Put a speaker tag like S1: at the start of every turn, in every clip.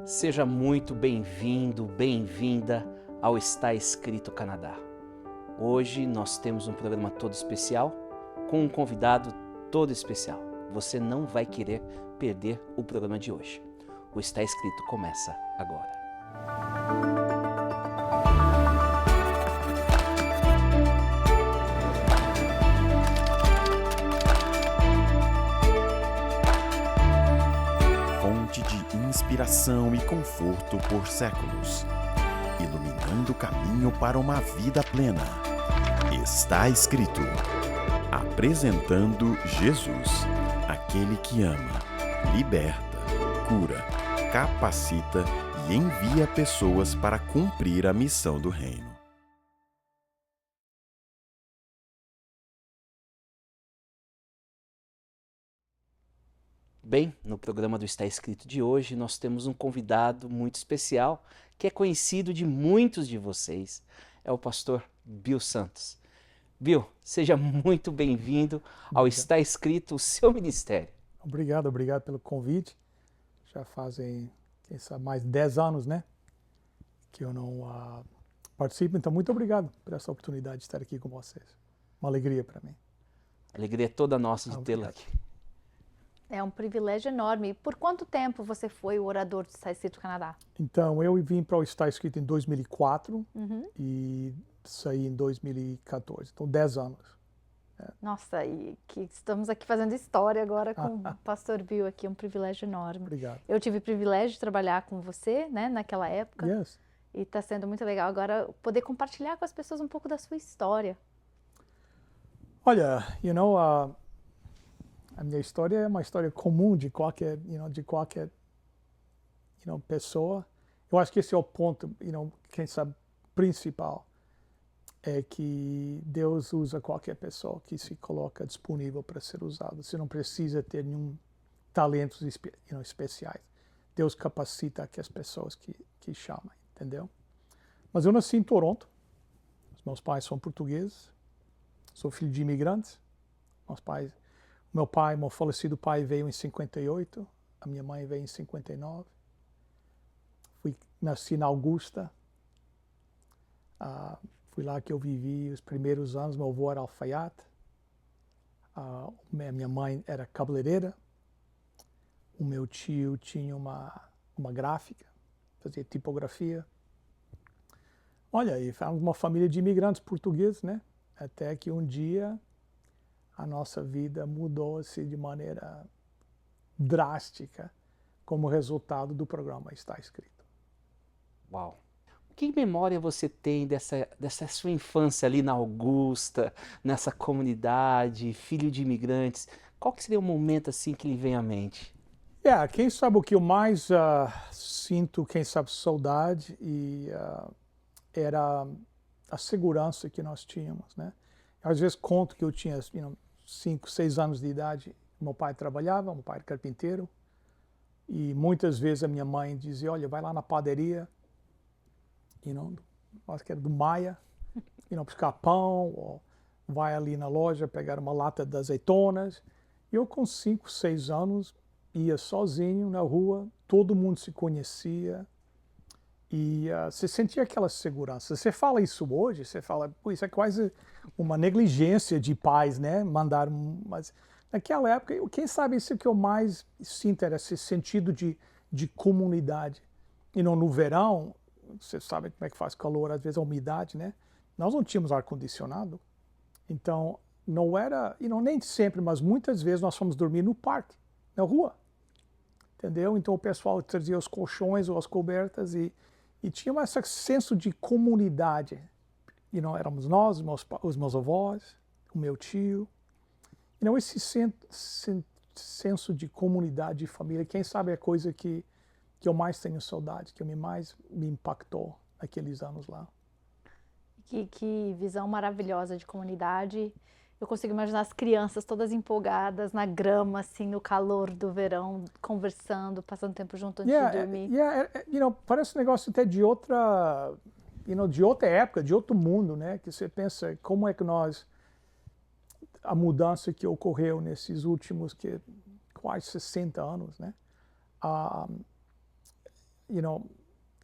S1: Seja muito bem-vindo, bem-vinda ao Está Escrito Canadá. Hoje nós temos um programa todo especial, com um convidado todo especial. Você não vai querer perder o programa de hoje. O Está Escrito começa agora.
S2: Fonte de inspiração e conforto por séculos, iluminando o caminho para uma vida plena. Está escrito. Apresentando Jesus, aquele que ama, liberta, cura, capacita e envia pessoas para cumprir a missão do reino.
S1: Bem, no programa do Está Escrito de hoje, nós temos um convidado muito especial, que é conhecido de muitos de vocês. É o pastor Bill Santos. Bill, seja muito bem-vindo ao Está Escrito, o seu ministério.
S3: Obrigado pelo convite. Já fazem, quem sabe, mais de 10 anos, né, que eu não participo. Então, muito obrigado por essa oportunidade de estar aqui com vocês. Uma alegria para mim.
S1: A alegria é toda nossa de tê-lo
S3: Obrigado.
S1: aqui.
S4: É um privilégio enorme. Por quanto tempo você foi o orador do Está Escrito Canadá?
S3: Então, eu vim para o Está Escrito em 2004 e saí em 2014. Então, 10 anos.
S4: Nossa, e que estamos aqui fazendo história agora com o pastor Bill aqui, é um privilégio enorme.
S3: Obrigado.
S4: Eu tive o privilégio de trabalhar com você, né, naquela época.
S3: Yes.
S4: E está sendo muito legal agora poder compartilhar com as pessoas um pouco da sua história.
S3: Olha, a minha história é uma história comum de qualquer pessoa. Eu acho que esse é o ponto, quem sabe, principal. É que Deus usa qualquer pessoa que se coloca disponível para ser usado. Você não precisa ter nenhum talentos especiais. Deus capacita as pessoas que chamam, entendeu? Mas eu nasci em Toronto. Os meus pais são portugueses. Sou filho de imigrantes. Meu falecido pai veio em 58. A minha mãe veio em 59. Nasci na Augusta. Fui lá que eu vivi os primeiros anos. Meu avô era alfaiate. Minha mãe era cabeleireira. O meu tio tinha uma gráfica, fazia tipografia. Olha, e fomos uma família de imigrantes portugueses, né? Até que um dia a nossa vida mudou-se de maneira drástica como resultado do programa Está Escrito.
S1: Uau! Que memória você tem dessa sua infância ali na Augusta, nessa comunidade, filho de imigrantes? Qual que seria o momento assim que lhe vem à mente?
S3: Quem sabe o que eu mais sinto, quem sabe, saudade era a segurança que nós tínhamos, né? Às vezes conto que eu tinha 5, 6 anos de idade. Meu pai trabalhava, meu pai era carpinteiro, e muitas vezes a minha mãe dizia, olha, vai lá na padaria, acho que era do Maia, buscar pão, ou vai ali na loja pegar uma lata de azeitonas. E eu com 5, 6 anos ia sozinho na rua, todo mundo se conhecia e você sentia aquela segurança. Você fala isso hoje, você fala, pô, isso é quase uma negligência de pais, né? Mas naquela época, quem sabe isso que eu mais sinto era esse sentido de comunidade. E no verão, você sabe como é que faz calor, às vezes a umidade, né? Nós não tínhamos ar-condicionado, então não era, nem sempre, mas muitas vezes nós fomos dormir no parque, na rua, entendeu? Então o pessoal trazia os colchões ou as cobertas e tinha esse senso de comunidade. Éramos nós, os meus avós, o meu tio, esse senso de comunidade, de família, quem sabe é a coisa que eu mais tenho saudade, que mais me impactou naqueles anos lá.
S4: Que visão maravilhosa de comunidade. Eu consigo imaginar as crianças todas empolgadas na grama, assim, no calor do verão, conversando, passando tempo junto antes de dormir.
S3: Parece um negócio até de outra época, de outro mundo, né? Que você pensa como é que a mudança que ocorreu nesses últimos quase 60 anos, né?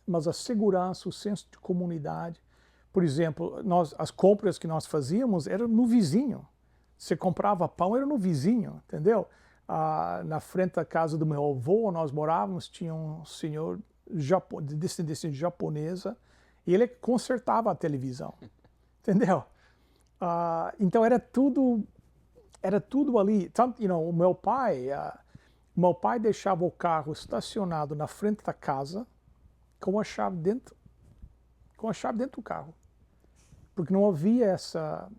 S3: mas a segurança, o senso de comunidade. Por exemplo, as compras que nós fazíamos eram no vizinho. Você comprava pão, era no vizinho, entendeu? Na frente da casa do meu avô, nós morávamos, tinha um senhor de descendência japonesa, e ele consertava a televisão, entendeu? Então era tudo ali. Tanto, o meu pai deixava o carro estacionado na frente da casa com a chave dentro do carro, porque não havia essa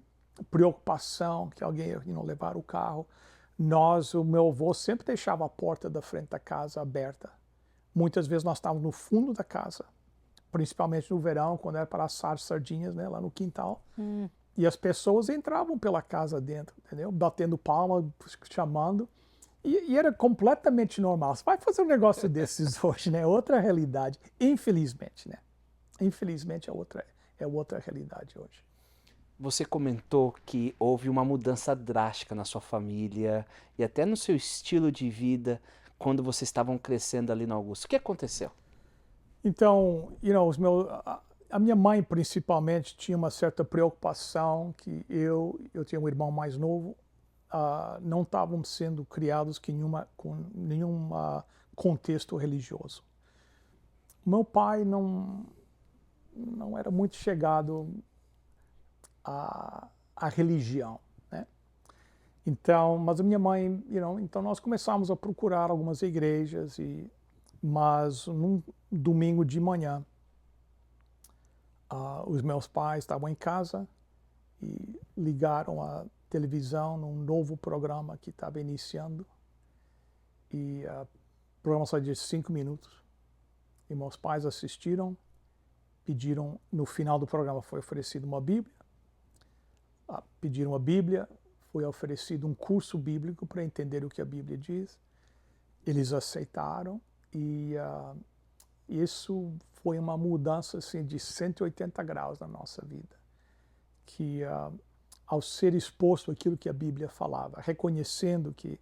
S3: preocupação que alguém ia levar o carro. O meu avô sempre deixava a porta da frente da casa aberta. Muitas vezes nós estávamos no fundo da casa, principalmente no verão, quando era para assar sardinhas, né, lá no quintal. E as pessoas entravam pela casa dentro, entendeu? Batendo palma, chamando. E era completamente normal. Você vai fazer um negócio desses hoje, né? Outra realidade. Infelizmente, né? Infelizmente é outra realidade hoje.
S1: Você comentou que houve uma mudança drástica na sua família e até no seu estilo de vida quando vocês estavam crescendo ali no Augusto. O que aconteceu?
S3: Então, a minha mãe principalmente tinha uma certa preocupação que eu tinha um irmão mais novo, não estavam sendo criados com nenhum contexto religioso. Meu pai não era muito chegado à religião, né? Então, mas a minha mãe, então nós começamos a procurar algumas igrejas, mas num domingo de manhã, os meus pais estavam em casa e ligaram a televisão num novo programa que estava iniciando, e o programa só de 5 minutos, e meus pais assistiram, pediram, no final do programa foi oferecido uma Bíblia, pediram a Bíblia, foi oferecido um curso bíblico para entender o que a Bíblia diz, eles aceitaram, e isso foi uma mudança assim, de 180 graus na nossa vida, que ao ser exposto àquilo que a Bíblia falava, reconhecendo que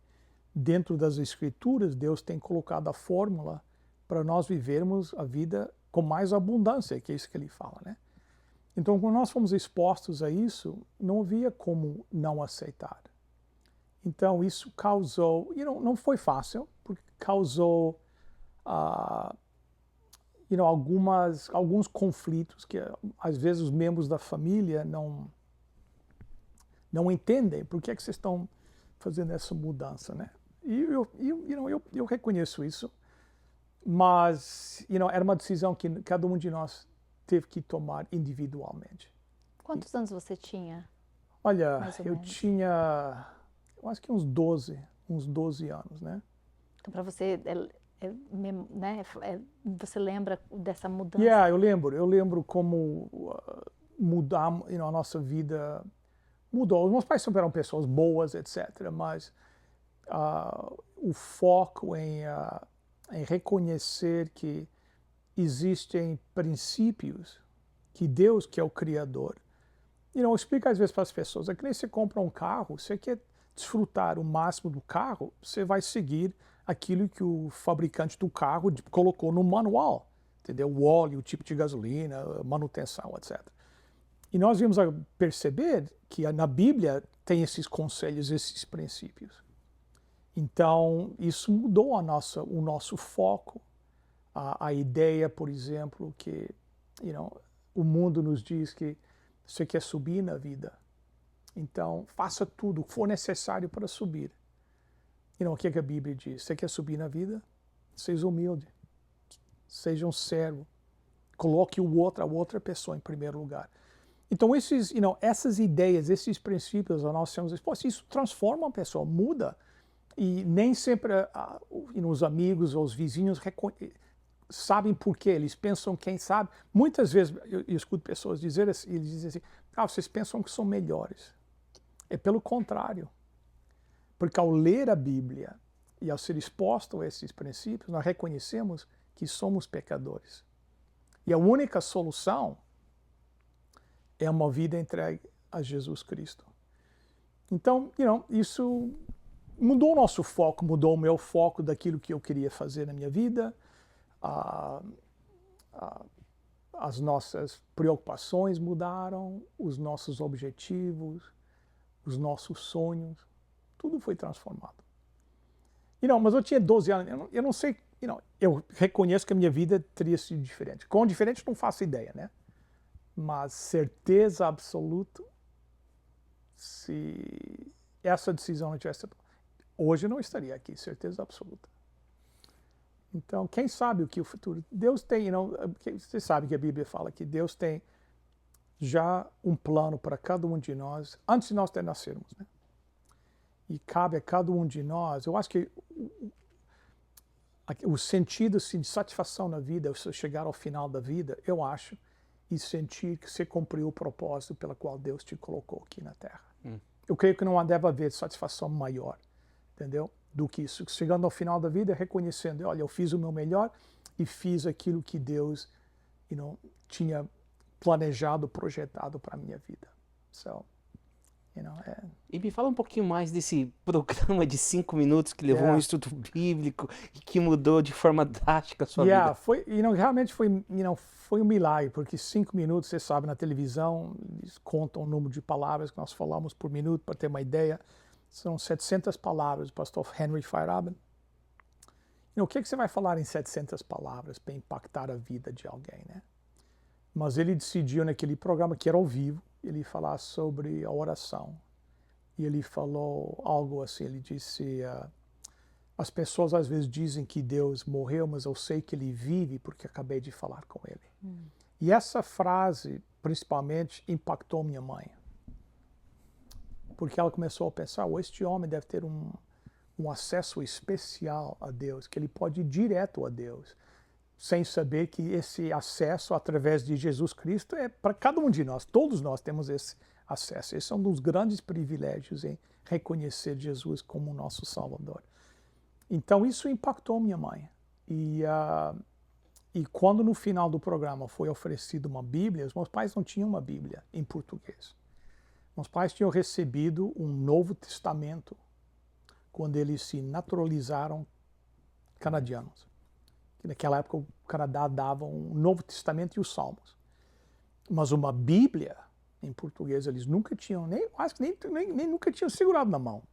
S3: dentro das Escrituras Deus tem colocado a fórmula para nós vivermos a vida com mais abundância, que é isso que ele fala, né? Então, quando nós fomos expostos a isso, não havia como não aceitar. Então, isso causou, não foi fácil, porque causou alguns conflitos que às vezes os membros da família não entendem por que vocês estão fazendo essa mudança, né? E eu reconheço isso, mas era uma decisão que cada um de nós teve que tomar individualmente.
S4: Quantos anos você tinha?
S3: Olha, eu tinha, eu acho que uns 12 anos, né?
S4: Então, para você, você lembra dessa mudança?
S3: Eu lembro como mudar, a nossa vida mudou. Os meus pais sempre eram pessoas boas, etc., mas o foco em reconhecer que existem princípios que Deus, que é o Criador, explica às vezes para as pessoas, é que nem você compra um carro, você quer desfrutar o máximo do carro, você vai seguir aquilo que o fabricante do carro colocou no manual, entendeu? O óleo, o tipo de gasolina, manutenção, etc. E nós vimos a perceber que na Bíblia tem esses conselhos, esses princípios. Então, isso mudou o nosso foco. A ideia, por exemplo, que o mundo nos diz que você quer subir na vida, então faça tudo o que for necessário para subir. O que a Bíblia diz? Você quer subir na vida? Seja humilde, seja um servo, coloque a outra pessoa em primeiro lugar. Então essas ideias, esses princípios, nós temos expostos, isso transforma a pessoa, muda, e nem sempre os amigos ou os vizinhos sabem por quê, eles pensam quem sabe. Muitas vezes eu escuto pessoas eles dizem assim, vocês pensam que são melhores. É pelo contrário. Porque ao ler a Bíblia e ao ser exposto a esses princípios, nós reconhecemos que somos pecadores. E a única solução é uma vida entregue a Jesus Cristo. Então, isso mudou o nosso foco, mudou o meu foco daquilo que eu queria fazer na minha vida. as nossas preocupações mudaram, os nossos objetivos, os nossos sonhos, tudo foi transformado. Mas eu tinha 12 anos, eu não sei, eu reconheço que a minha vida teria sido diferente. Quão diferente, não faço ideia, né? Mas certeza absoluta, se essa decisão não tivesse sido, hoje eu não estaria aqui, certeza absoluta. Então, quem sabe o que o futuro... Deus tem, você sabe que a Bíblia fala que Deus tem já um plano para cada um de nós, antes de nós até nascermos, né? E cabe a cada um de nós, eu acho que o sentido assim, de satisfação na vida, você chegar ao final da vida, eu acho, e sentir que você cumpriu o propósito pelo qual Deus te colocou aqui na Terra. Eu creio que não deve haver satisfação maior, entendeu? Do que isso. Chegando ao final da vida, reconhecendo, olha, eu fiz o meu melhor e fiz aquilo que Deus tinha planejado, projetado para a minha vida.
S1: E me fala um pouquinho mais desse programa de 5 minutos que levou um estudo bíblico e que mudou de forma drástica a sua vida.
S3: Realmente foi um milagre, porque 5 minutos, você sabe, na televisão, eles contam o número de palavras que nós falamos por minuto, para ter uma ideia. São 700 palavras do pastor Henry Feyerabend. O que você vai falar em 700 palavras para impactar a vida de alguém, né? Mas ele decidiu naquele programa, que era ao vivo, ele falar sobre a oração. E ele falou algo assim, ele disse, as pessoas às vezes dizem que Deus morreu, mas eu sei que ele vive porque acabei de falar com ele. E essa frase, principalmente, impactou minha mãe. Porque ela começou a pensar, este homem deve ter um acesso especial a Deus, que ele pode ir direto a Deus, sem saber que esse acesso através de Jesus Cristo é para cada um de nós, todos nós temos esse acesso. Esse é um dos grandes privilégios em reconhecer Jesus como nosso Salvador. Então isso impactou minha mãe. E quando no final do programa foi oferecida uma Bíblia, os meus pais não tinham uma Bíblia em português. Meus pais tinham recebido um Novo Testamento quando eles se naturalizaram canadianos. Naquela época o Canadá dava um Novo Testamento e os Salmos. Mas uma Bíblia em português eles nunca tinham, acho que nem nunca tinham segurado na mão.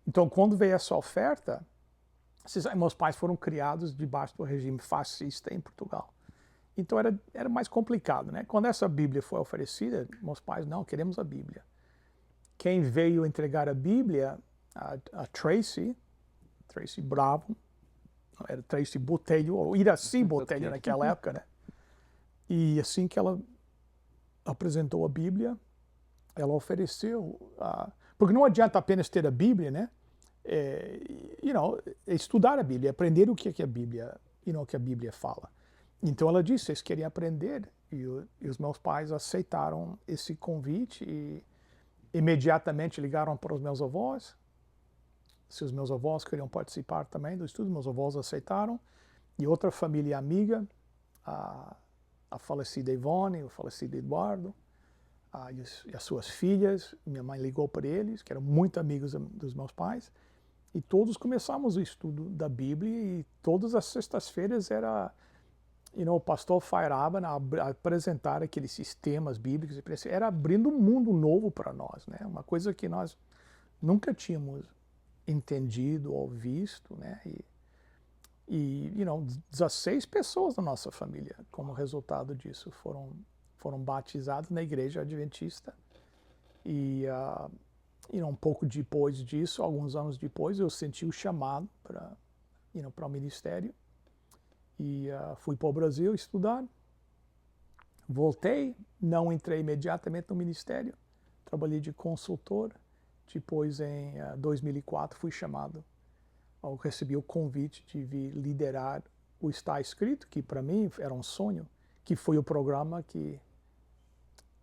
S3: Então quando veio essa oferta, meus pais foram criados debaixo do regime fascista em Portugal. Então era mais complicado, né? Quando essa Bíblia foi oferecida, meus pais, não, queremos a Bíblia. Quem veio entregar a Bíblia, a Tracy Bravo, era Tracy Botelho, ou Iraci Botelho naquela época, né? E assim que ela apresentou a Bíblia, ela ofereceu, porque não adianta apenas ter a Bíblia, né? Estudar a Bíblia, aprender o que é a Bíblia, que a Bíblia fala. Então ela disse, vocês querem aprender? E os meus pais aceitaram esse convite e imediatamente ligaram para os meus avós. Se os meus avós queriam participar também do estudo, meus avós aceitaram. E outra família amiga, a falecida Ivone, o falecido Eduardo, e as suas filhas, minha mãe ligou para eles, que eram muito amigos dos meus pais, e todos começamos o estudo da Bíblia, e todas as sextas-feiras era o pastor Feyerabend a apresentar aqueles sistemas bíblicos, era abrindo um mundo novo para nós, né? Uma coisa que nós nunca tínhamos entendido ou visto, né? E 16 pessoas da nossa família, como resultado disso, foram batizados na igreja adventista. E um pouco depois disso, alguns anos depois, eu senti o chamado para o ministério. E fui para o Brasil estudar. Voltei, não entrei imediatamente no ministério. Trabalhei de consultor. Depois, em 2004, fui chamado. Eu recebi o convite de vir liderar o Está Escrito, que para mim era um sonho, que foi o programa que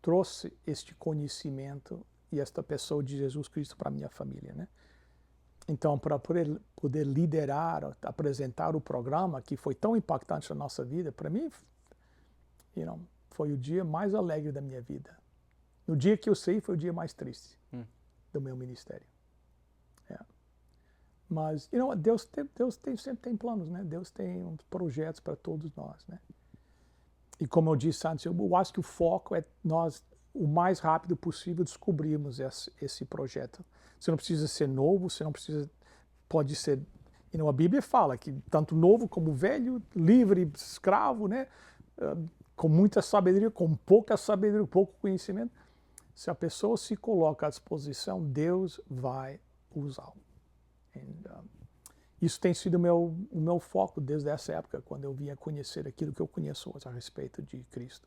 S3: trouxe este conhecimento e esta pessoa de Jesus Cristo para a minha família, né? Então, para poder liderar, apresentar o programa que foi tão impactante na nossa vida, para mim, foi o dia mais alegre da minha vida. No dia que eu saí, foi o dia mais triste do meu ministério. Mas, Deus sempre tem planos, né? Deus tem uns projetos para todos nós, né? E como eu disse antes, eu acho que o foco é nós, o mais rápido possível, descobrirmos esse projeto. Você não precisa ser novo, você não precisa... Pode ser... a Bíblia fala que tanto novo como velho, livre, escravo, né? Com muita sabedoria, com pouca sabedoria, pouco conhecimento. Se a pessoa se coloca à disposição, Deus vai usá-lo. Isso tem sido o meu foco desde essa época, quando eu vinha conhecer aquilo que eu conheço hoje a respeito de Cristo.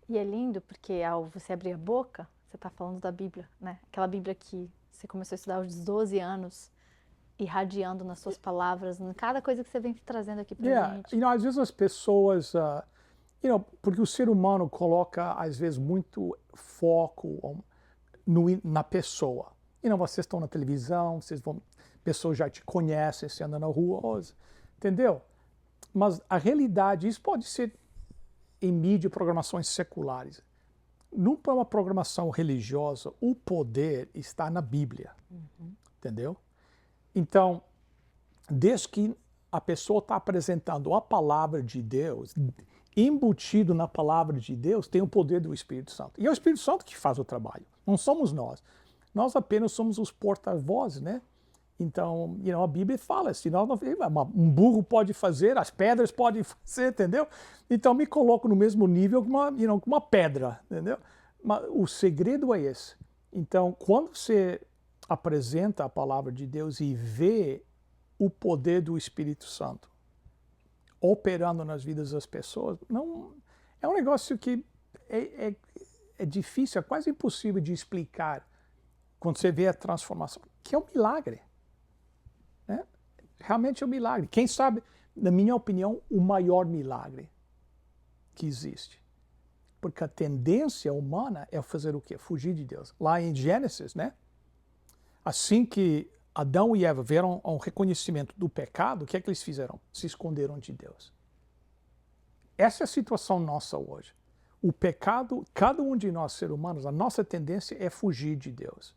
S4: E é lindo porque ao você abrir a boca, você está falando da Bíblia, né? Aquela Bíblia que você começou a estudar aos 12 anos, irradiando nas suas palavras, em cada coisa que você vem trazendo aqui pra gente.
S3: Às vezes as pessoas, porque o ser humano coloca, às vezes, muito foco na pessoa. Vocês estão na televisão, pessoas já te conhecem, você anda na rua, entendeu? Mas a realidade, isso pode ser em mídia, programações seculares. Numa programação religiosa, o poder está na Bíblia, entendeu? Então, desde que a pessoa está apresentando a palavra de Deus, embutido na palavra de Deus, tem o poder do Espírito Santo. E é o Espírito Santo que faz o trabalho, não somos nós. Nós apenas somos os porta-vozes, né? Então, a Bíblia fala, se nós não, um burro pode fazer, as pedras podem fazer, entendeu? Então, me coloco no mesmo nível que uma pedra, entendeu? Mas o segredo é esse. Então, quando você apresenta a palavra de Deus e vê o poder do Espírito Santo operando nas vidas das pessoas, não é um negócio que é difícil, é quase impossível de explicar quando você vê a transformação, que é um milagre. Né? Realmente é um milagre. Quem sabe, na minha opinião, o maior milagre que existe. Porque a tendência humana é fazer o quê? Fugir de Deus. Lá em Gênesis, né? Assim que Adão e Eva viram um reconhecimento do pecado, o que é que eles fizeram? Se esconderam de Deus. Essa é a situação nossa hoje. O pecado, cada um de nós, seres humanos, a nossa tendência é fugir de Deus,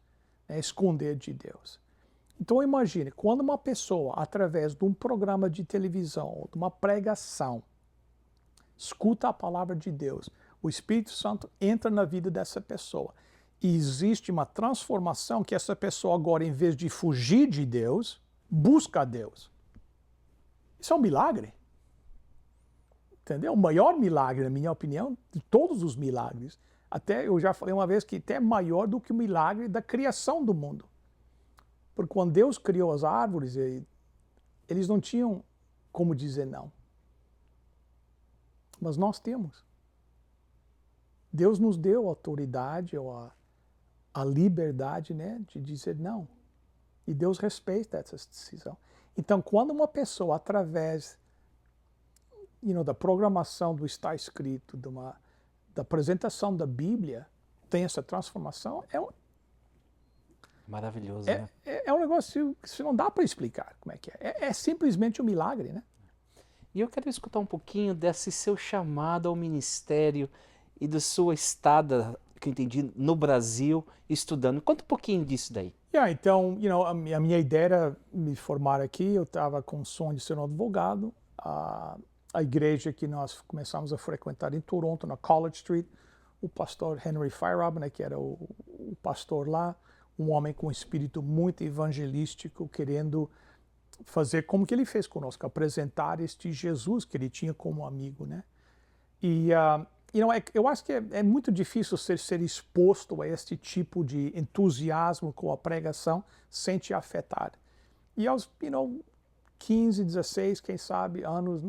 S3: é esconder de Deus. Então imagine, quando uma pessoa, através de um programa de televisão, ou de uma pregação, escuta a palavra de Deus, o Espírito Santo entra na vida dessa pessoa. E existe uma transformação que essa pessoa agora, em vez de fugir de Deus, busca a Deus. Isso é um milagre. Entendeu? O maior milagre, na minha opinião, de todos os milagres. Até eu já falei uma vez que até é maior do que o milagre da criação do mundo. Porque quando Deus criou as árvores, eles não tinham como dizer não. Mas nós temos. Deus nos deu a autoridade ou a liberdade, né, de dizer não. E Deus respeita essa decisão. Então, quando uma pessoa, através da programação do Está Escrito, da apresentação da Bíblia, tem essa transformação,
S1: maravilhoso, né?
S3: É um negócio que não dá para explicar como é que é. É simplesmente um milagre, né?
S1: E eu quero escutar um pouquinho desse seu chamado ao ministério e da sua estada, que eu entendi, no Brasil, estudando. Conta um pouquinho disso daí.
S3: Então, a minha ideia era me formar aqui, eu estava com o sonho de ser um advogado. A igreja que nós começamos a frequentar em Toronto, na College Street, o pastor Henry Feierabend, né, que era o pastor lá, um homem com um espírito muito evangelístico, querendo fazer como que ele fez conosco, apresentar este Jesus que ele tinha como amigo, né? E eu acho que é muito difícil ser exposto a este tipo de entusiasmo com a pregação sem te afetar. E aos 15, 16, quem sabe, anos,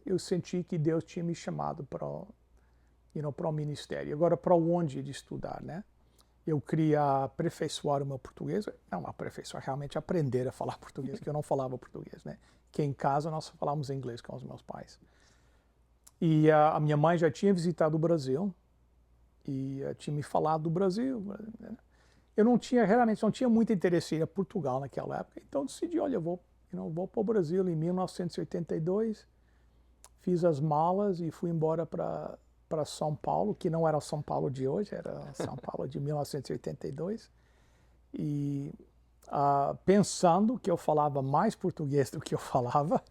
S3: eu senti que Deus tinha me chamado para o ministério. Agora, para onde de estudar, né? Eu queria aperfeiçoar o meu português, não aperfeiçoar, realmente aprender a falar português, que eu não falava português, né? Que em casa nós falávamos inglês com os meus pais. E a minha mãe já tinha visitado o Brasil e tinha me falado do Brasil. Né? Eu realmente não tinha muito interesse em ir a Portugal naquela época, então decidi, olha, eu vou para o Brasil em 1982, fiz as malas e fui embora para São Paulo, que não era São Paulo de hoje, era São Paulo de 1982. E pensando que eu falava mais português do que eu falava,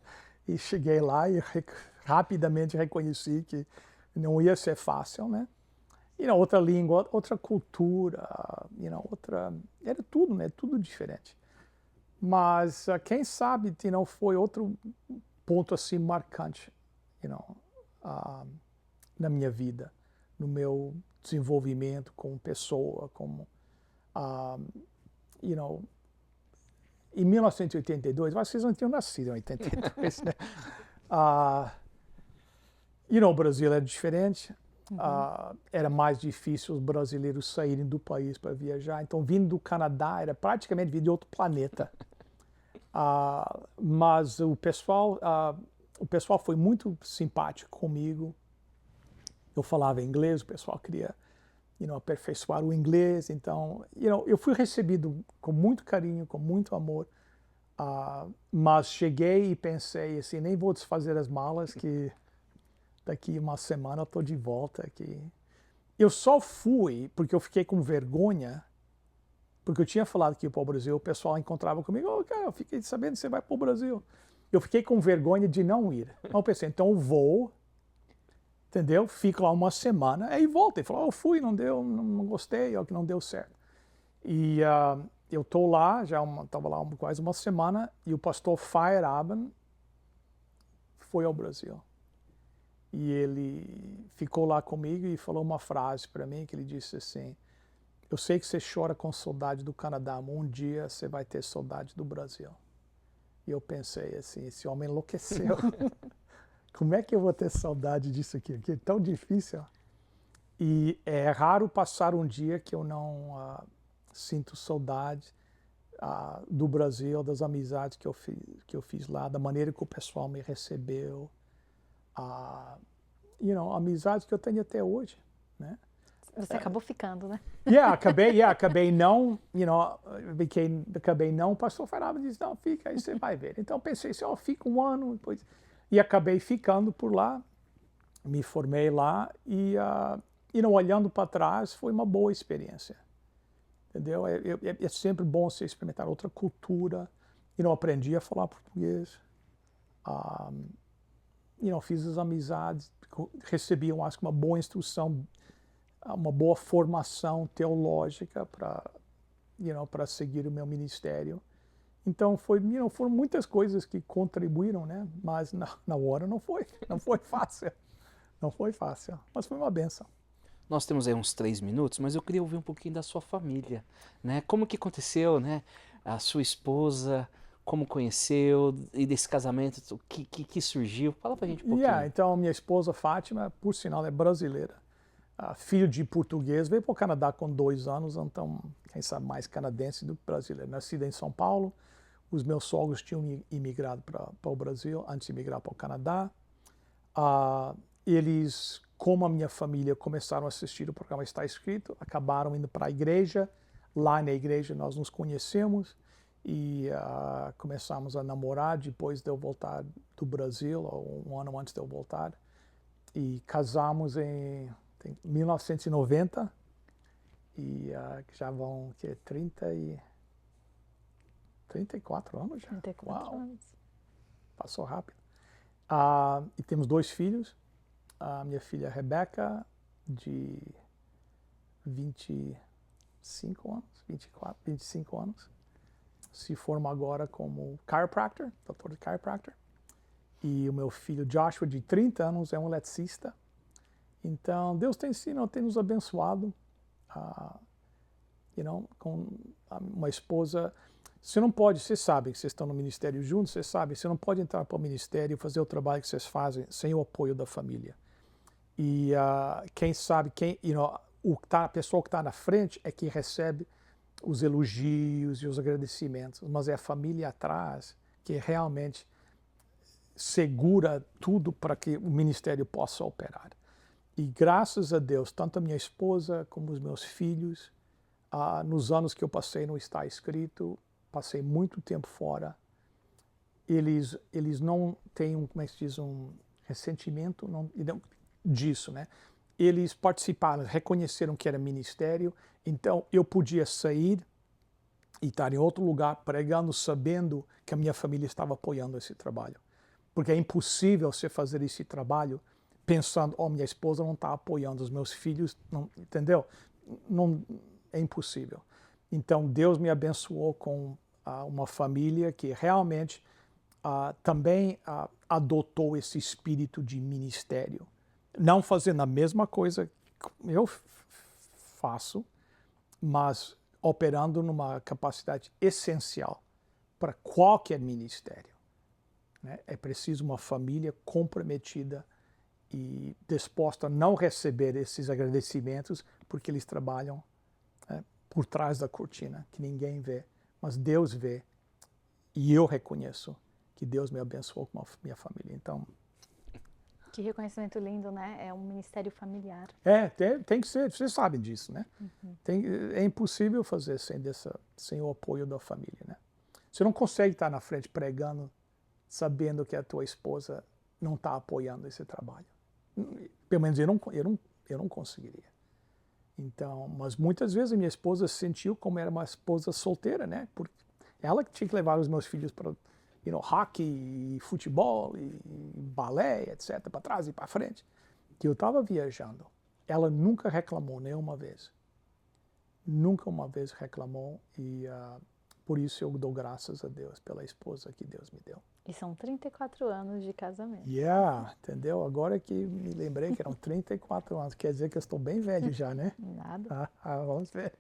S3: e cheguei lá e rapidamente reconheci que não ia ser fácil, né? Outra língua, outra cultura, era tudo, né? Tudo diferente. Mas quem sabe, foi outro ponto assim marcante, na minha vida, no meu desenvolvimento como pessoa, como, em 1982, vocês não tinham nascido em 82, né? O Brasil era diferente. Era mais difícil os brasileiros saírem do país para viajar. Então, vindo do Canadá era praticamente vir de outro planeta. Mas o pessoal foi muito simpático comigo. Eu falava inglês, o pessoal queria aperfeiçoar o inglês. Então, eu fui recebido com muito carinho, com muito amor. Mas cheguei e pensei assim, nem vou desfazer as malas que daqui uma semana eu estou de volta aqui. Eu só fui porque eu fiquei com vergonha, porque eu tinha falado que ia para o Brasil, o pessoal encontrava comigo, cara, eu fiquei sabendo que você vai para o Brasil. Eu fiquei com vergonha de não ir. Então eu pensei, então eu vou, entendeu? Fico lá uma semana, aí volto. E falou, eu fui, não deu, não gostei, ou que não deu certo. E eu estou lá, estava lá quase uma semana, e o pastor Feyerabend foi ao Brasil. E ele ficou lá comigo e falou uma frase para mim, que ele disse assim, eu sei que você chora com saudade do Canadá, mas um dia você vai ter saudade do Brasil. E eu pensei assim, esse homem enlouqueceu. Como é que eu vou ter saudade disso aqui? Que é tão difícil. E é raro passar um dia que eu não sinto saudade do Brasil, das amizades que eu fiz lá, da maneira que o pessoal me recebeu. Amizades que eu tenho até hoje, né?
S4: Você acabou ficando, né?
S3: Acabei não, o pastor Feyerabend disse, não, fica, aí você vai ver. Então pensei assim, fica um ano, depois, e acabei ficando por lá, me formei lá, e olhando para trás, foi uma boa experiência, entendeu? É sempre bom você experimentar outra cultura, aprendi a falar português, fiz as amizades, recebi, eu acho, uma boa instrução, uma boa formação teológica para seguir o meu ministério. Então foram muitas coisas que contribuíram, né? Mas na hora não foi fácil, não foi fácil, mas foi uma bênção.
S1: Nós temos aí uns 3 minutos, mas eu queria ouvir um pouquinho da sua família, né? Como que aconteceu, né? A sua esposa, como conheceu, e desse casamento, o que surgiu? Fala pra gente um pouquinho.
S3: Então, minha esposa Fátima, por sinal, é brasileira. Filho de português, veio para o Canadá com 2 anos, então, quem sabe mais canadense do que brasileiro. Nascida em São Paulo, os meus sogros tinham imigrado para o Brasil antes de imigrar para o Canadá. Eles, como a minha família, começaram a assistir o programa Está Escrito, acabaram indo para a igreja. Lá na igreja nós nos conhecemos e começamos a namorar depois de eu voltar do Brasil, ou um ano antes de eu voltar. E casamos em 1990 e já vão 34 anos já.
S4: 34 anos.
S3: Passou rápido. E temos 2 filhos. A minha filha Rebeca, de 25 anos, 25 anos, se forma agora como chiropractor, doutor de chiropractor. E o meu filho Joshua, de 30 anos, é um eletricista. Então, Deus tem nos abençoado, com uma esposa. Você não pode, vocês sabem que vocês estão no ministério juntos, vocês sabem, você não pode entrar para o ministério e fazer o trabalho que vocês fazem sem o apoio da família. E quem sabe, a pessoa que está na frente é quem recebe os elogios e os agradecimentos, mas é a família atrás que realmente segura tudo para que o ministério possa operar. E graças a Deus, tanto a minha esposa como os meus filhos, nos anos que eu passei no Está Escrito, passei muito tempo fora, eles não têm, como é que se diz, um ressentimento disso, né? Eles participaram, reconheceram que era ministério, então eu podia sair e estar em outro lugar pregando, sabendo que a minha família estava apoiando esse trabalho. Porque é impossível você fazer esse trabalho pensando, minha esposa não está apoiando, os meus filhos, não, entendeu? Não, é impossível. Então, Deus me abençoou com uma família que realmente também adotou esse espírito de ministério. Não fazendo a mesma coisa que eu faço, mas operando numa capacidade essencial para qualquer ministério. Né? É preciso uma família comprometida e disposta a não receber esses agradecimentos porque eles trabalham por trás da cortina, que ninguém vê, mas Deus vê e eu reconheço que Deus me abençoou com a minha família. Então,
S4: que reconhecimento lindo, né? É um ministério familiar.
S3: Tem que ser, vocês sabem disso, né? Uhum. É impossível fazer sem o apoio da família, né? Você não consegue estar na frente pregando sabendo que a tua esposa não está apoiando esse trabalho. Pelo menos eu não conseguiria. Então, mas muitas vezes a minha esposa se sentiu como era uma esposa solteira, né? Porque ela que tinha que levar os meus filhos para hockey, e futebol, e balé, etc., para trás e para frente. Que eu estava viajando. Ela nunca reclamou nenhuma vez. Nunca uma vez reclamou e por isso eu dou graças a Deus pela esposa que Deus me deu.
S4: E são 34 anos de casamento.
S3: Entendeu? Agora que me lembrei que eram 34 anos. Quer dizer que eu estou bem velho já, né?
S4: Nada.
S3: Vamos ver.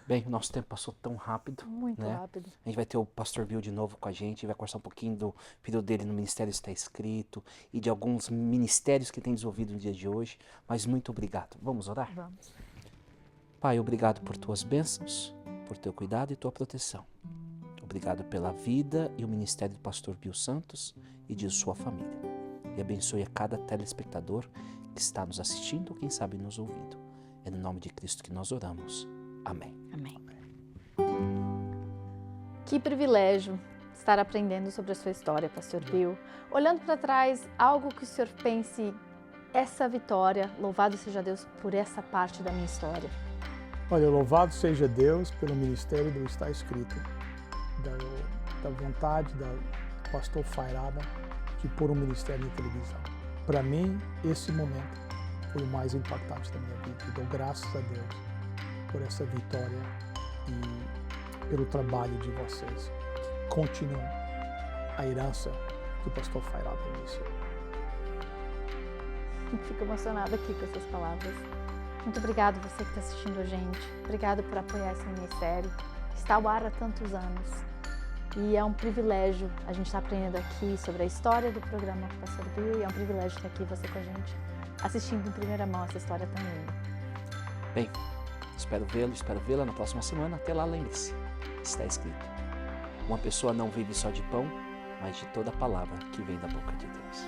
S1: Bem, o nosso tempo passou tão rápido.
S4: Muito
S1: né?
S4: rápido.
S1: A gente vai ter o Pastor Bill de novo com a gente, vai conversar um pouquinho do período dele no Ministério Está Escrito e de alguns ministérios que tem desenvolvido no dia de hoje. Mas muito obrigado. Vamos orar?
S4: Vamos.
S1: Pai, obrigado por tuas bênçãos, por teu cuidado e tua proteção. Obrigado pela vida e o ministério do Pastor Bill Santos e de sua família. E abençoe a cada telespectador que está nos assistindo ou quem sabe nos ouvindo. É no nome de Cristo que nós oramos. Amém.
S4: Amém. Que privilégio estar aprendendo sobre a sua história, Pastor Bill. Olhando para trás, algo que o senhor pense, essa vitória, louvado seja Deus por essa parte da minha história.
S3: Olha, louvado seja Deus pelo ministério do Está Escrito, da vontade do pastor Fairaba de pôr um ministério em televisão. Para mim, esse momento foi o mais impactante da minha vida. E dou graças a Deus por essa vitória e pelo trabalho de vocês, que continuam a herança que o pastor Fairaba iniciou.
S4: Fico emocionada aqui com essas palavras. Muito obrigado você que está assistindo a gente. Obrigado por apoiar esse ministério. Está ao ar há tantos anos. E é um privilégio a gente estar aprendendo aqui sobre a história do programa com o Pastor Bill. E é um privilégio estar aqui você com a gente, assistindo em primeira mão essa história tão linda.
S1: Bem, espero vê-la na próxima semana. Até lá, lembre-se, está escrito: uma pessoa não vive só de pão, mas de toda a palavra que vem da boca de Deus.